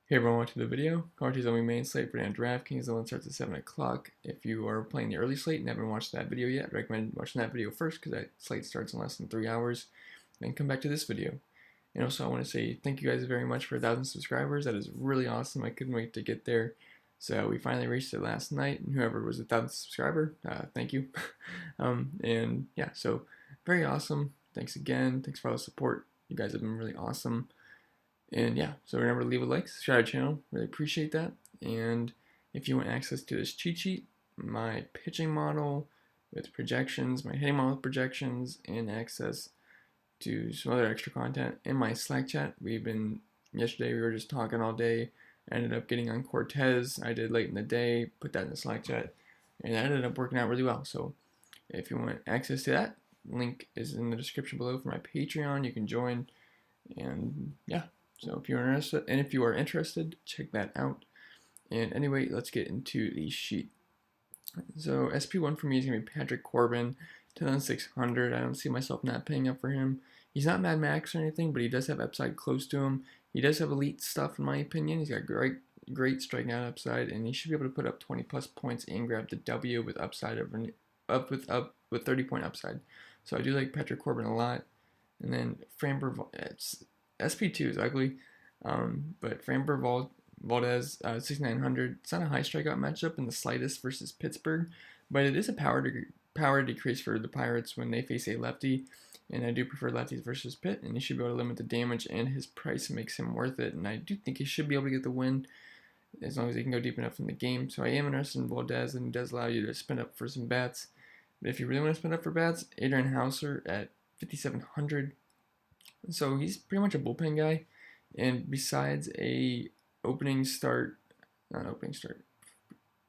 Hey everyone, welcome to the video. Cards on my main slate for DraftKings. The one starts at 7 o'clock. If you are playing the early slate and haven't watched that video yet, I recommend watching that video first because that slate starts in less than 3 hours. Then come back to this video. And also I want to say thank you guys very much for 1,000 subscribers. That is really awesome. I couldn't wait to get there. So we finally reached it last night. And whoever was 1,000th subscriber, thank you. And yeah, so very awesome. Thanks again. Thanks for all the support. You guys have been really awesome. And yeah, so remember to leave a like, subscribe to the channel, really appreciate that. And if you want access to this cheat sheet, my pitching model with projections, my hitting model with projections, and access to some other extra content in my Slack chat. Yesterday we were just talking all day. I ended up getting on Cortez. I did late in the day, put that in the Slack chat, and that ended up working out really well. So if you want access to that, link is in the description below for my Patreon. You can join, and yeah. So if you are interested, check that out. And anyway, let's get into the sheet. So SP1 for me is gonna be Patrick Corbin, 10,600. I don't see myself not paying up for him. He's not Mad Max or anything, but he does have upside close to him. He does have elite stuff in my opinion. He's got great strikeout upside, and he should be able to put up 20 plus points and grab the W with upside with 30-point upside. So I do like Patrick Corbin a lot. And then Framber, SP2 is ugly, but Framber Valdez 6,900. It's not a high strikeout matchup in the slightest versus Pittsburgh, but it is a power decrease for the Pirates when they face a lefty, and I do prefer lefties versus Pitt, and he should be able to limit the damage, and his price makes him worth it, and I do think he should be able to get the win as long as he can go deep enough in the game. So I am interested in Valdez, and it does allow you to spend up for some bats. But if you really want to spend up for bats, Adrian Hauser at 5,700. So he's pretty much a bullpen guy, and besides a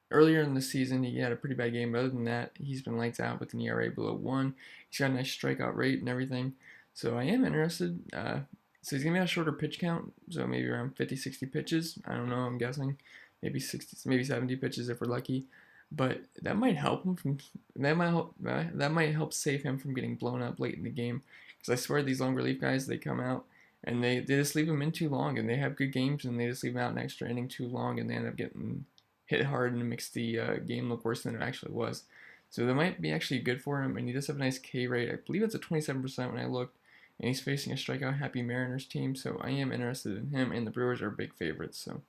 earlier in the season he had a pretty bad game, but other than that he's been lights out with an ERA below 1. He's got a nice strikeout rate and everything, so I am interested. So he's gonna be on a shorter pitch count, so maybe around 50-60 pitches. I don't know, I'm guessing maybe 60, maybe 70 pitches if we're lucky, but that might help him from that might help save him from getting blown up late in the game. Because I swear these long relief guys, they come out and they just leave them in too long, and they have good games, and they just leave them out an extra inning too long, and they end up getting hit hard and makes the game look worse than it actually was. So that might be actually good for him, and he does have a nice K rate. I believe it's a 27% when I looked, and he's facing a strikeout happy Mariners team, so I am interested in him, and the Brewers are big favorites, so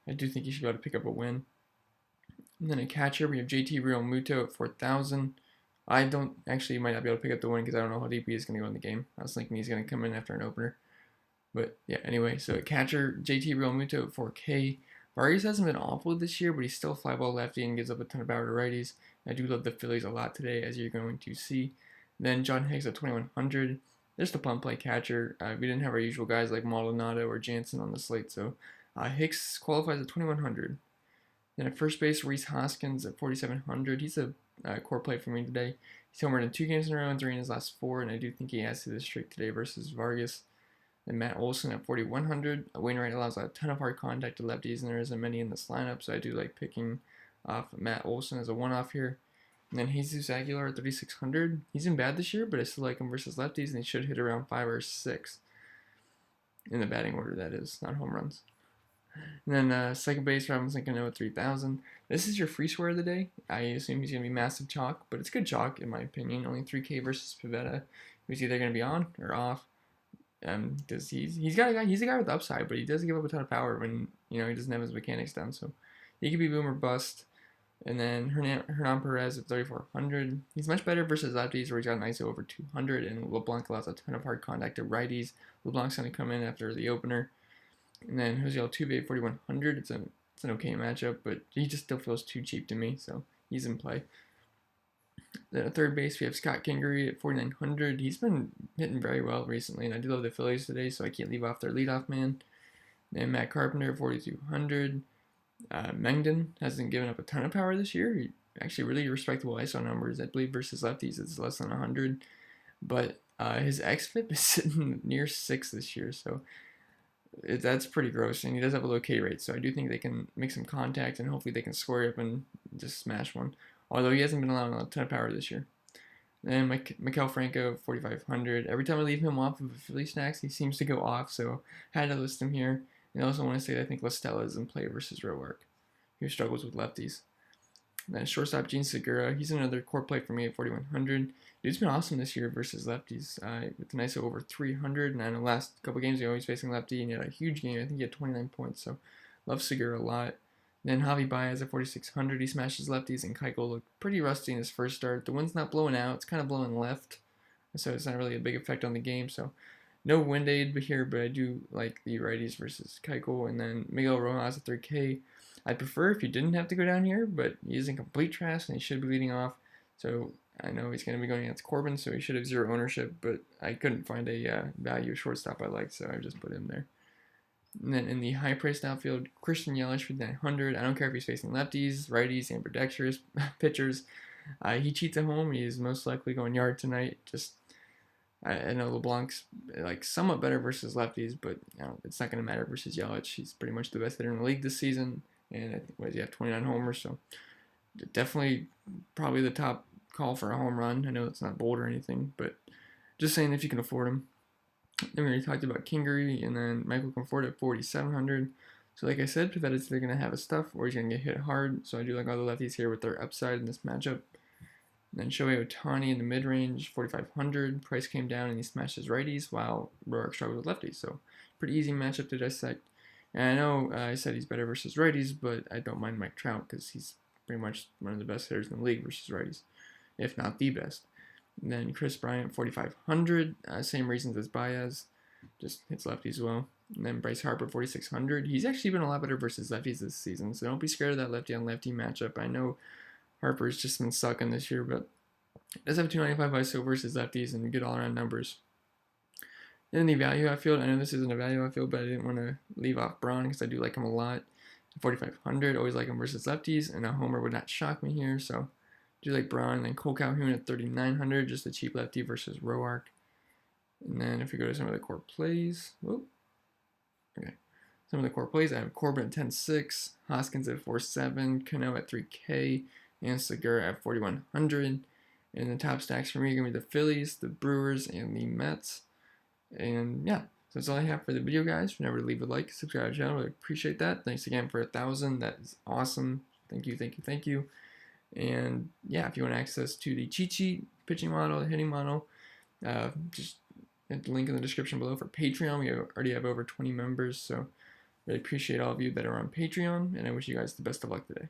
I do think he should be able to pick up a win. And then a catcher, we have JT Realmuto at 4,000. I don't actually might not be able to pick up the win because I don't know how deep he's going to go in the game. I was thinking he's going to come in after an opener. But yeah, anyway, so catcher JT Realmuto at 4K. Vargas hasn't been awful this year, but he's still a fly ball lefty and gives up a ton of power to righties. I do love the Phillies a lot today, as you're going to see. Then John Hicks at 2,100. There's the pump play catcher. We didn't have our usual guys like Maldonado or Jansen on the slate, so Hicks qualifies at 2,100. Then at first base, Rhys Hoskins at 4,700. He's a core play for me today. He's homered in 2 games in a row and 3 in his last 4, and I do think he has to this streak today versus Vargas. Then Matt Olson at 4,100. Wainwright allows a ton of hard contact to lefties, and there isn't many in this lineup, so I do like picking off Matt Olson as a one-off here. And then Jesus Aguilar at 3,600. He's been bad this year, but I still like him versus lefties, and he should hit around 5 or 6 in the batting order, that is, not home runs. And then second base, Robinson Cano at 3,000. This is your free swear of the day. I assume he's going to be massive chalk, but it's good chalk in my opinion. Only 3K versus Pivetta, who's either going to be on or off. Because he's a guy with upside, but he does give up a ton of power when he doesn't have his mechanics down. So he could be boom or bust. And then Hernan Perez at 3,400. He's much better versus lefties, where he's got an ISO over 200, and LeBlanc allows a ton of hard contact to righties. LeBlanc's going to come in after the opener. And then Jose Altuve at 4,100. It's an okay matchup, but he just still feels too cheap to me, so he's in play. Then at third base, we have Scott Kingery at 4,900. He's been hitting very well recently, and I do love the Phillies today, so I can't leave off their leadoff man. Then Matt Carpenter at 4,200. Mengden hasn't given up a ton of power this year. Actually, really respectable ISO numbers. I believe versus lefties it's less than 100, but his xFIP is sitting near 6 this year, so that's pretty gross, and he does have a low K rate, so I do think they can make some contact, and hopefully they can square up and just smash one, although he hasn't been allowing a ton of power this year. Then Maikel Franco, 4,500. Every time I leave him off of Philly Snacks, he seems to go off, so I had to list him here. And I also want to say that I think La Stella is in play versus Roark, who struggles with lefties. And then shortstop Gene Segura, he's another core play for me at 4,100. Dude's been awesome this year versus lefties with an ISO over 300. And in the last couple games, he always facing lefty, and he had a huge game. I think he had 29 points, so love Segura a lot. Then Javi Baez at 4,600, he smashes lefties, and Keuchel looked pretty rusty in his first start. The wind's not blowing out, it's kind of blowing left, so it's not really a big effect on the game. So no wind aid here, but I do like the righties versus Keuchel. And then Miguel Rojas at 3K. I'd prefer if you didn't have to go down here, but he isn't complete trash, and he should be leading off. So I know he's going to be going against Corbin, so he should have 0 ownership, but I couldn't find a value shortstop I liked, so I just put him there. And then in the high-priced outfield, Christian Yelich for 900. I don't care if he's facing lefties, righties, ambidextrous pitchers. He cheats at home. He's most likely going yard tonight. I know LeBlanc's like somewhat better versus lefties, but it's not going to matter versus Yelich. He's pretty much the best hitter in the league this season, and I think what does he have, 29 homers, so definitely probably the top call for a home run. I know it's not bold or anything, but just saying if you can afford him. Then we already talked about Kingery, and then Michael Conforto at 4,700. So like I said, Pavetta's either going to have a stuff or he's going to get hit hard. So I do like all the lefties here with their upside in this matchup. And then Shohei Ohtani in the mid-range, 4,500. Price came down and he smashes righties while Roark struggled with lefties. So pretty easy matchup to dissect. And I know I said he's better versus righties, but I don't mind Mike Trout because he's pretty much one of the best hitters in the league versus righties, if not the best. And then Chris Bryant, 4,500. Same reasons as Baez, just hits lefties well. And then Bryce Harper, 4,600. He's actually been a lot better versus lefties this season, so don't be scared of that lefty-on-lefty matchup. I know Harper's just been sucking this year, but does have 295 ISO versus lefties and good all-around numbers. Then in the value outfield, I know this isn't a value outfield, but I didn't want to leave off Braun because I do like him a lot. 4,500, always like him versus lefties, and a homer would not shock me here, so do like Braun. And then Cole Calhoun at 3,900, just a cheap lefty versus Roark. And then if we go to some of the core plays, some of the core plays, I have Corbin at 10.6, Hoskins at 4.7, Cano at 3K, and Segura at 4,100. And the top stacks for me are going to be the Phillies, the Brewers, and the Mets. And yeah, so that's all I have for the video, guys. Remember to leave a like, subscribe to the channel. I appreciate that. Thanks again for 1,000. That is awesome. Thank you, thank you, thank you. And yeah, if you want access to the cheat sheet, pitching model, hitting model, just hit the link in the description below for Patreon. We already have over 20 members, so really appreciate all of you that are on Patreon, and I wish you guys the best of luck today.